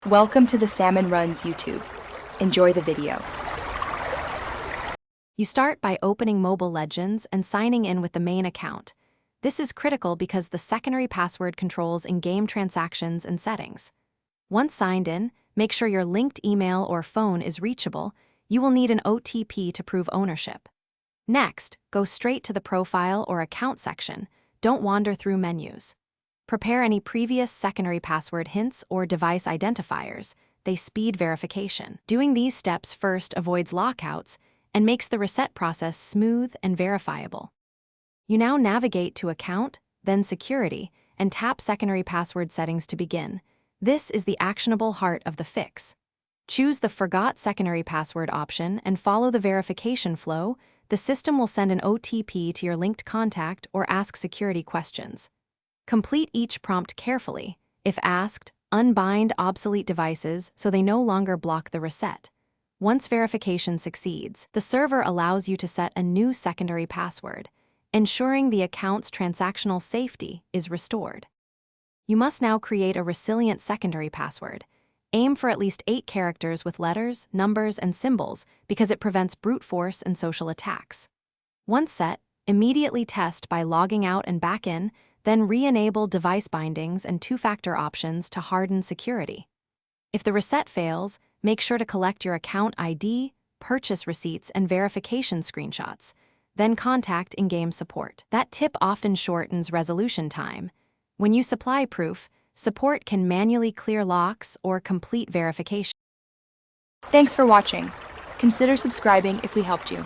Welcome to the Salmon Runs YouTube. Enjoy the video. You start by opening Mobile Legends and signing in with the main account. This is critical because the secondary password controls in-game transactions and settings. Once signed in, make sure your linked email or phone is reachable. You will need an OTP to prove ownership. Next, go straight to the profile or account section. Don't wander through menus. Prepare any previous secondary password hints or device identifiers. They speed verification. Doing these steps first avoids lockouts and makes the reset process smooth and verifiable. You now navigate to Account, then Security, and tap Secondary Password Settings to begin. This is the actionable heart of the fix. Choose the Forgot Secondary Password option and follow the verification flow. The system will send an OTP to your linked contact or ask security questions. Complete each prompt carefully. If asked, unbind obsolete devices so they no longer block the reset. Once verification succeeds, the server allows you to set a new secondary password, ensuring the account's transactional safety is restored. You must now create a resilient secondary password. Aim for at least 8 characters with letters, numbers, and symbols because it prevents brute force and social attacks. Once set, immediately test by logging out and back in, then re-enable device bindings and two-factor options to harden security. If the reset fails, make sure to collect your account ID, purchase receipts, and verification screenshots. Then contact in-game support. That tip often shortens resolution time. When you supply proof, support can manually clear locks or complete verification. Thanks for watching. Consider subscribing if we helped you.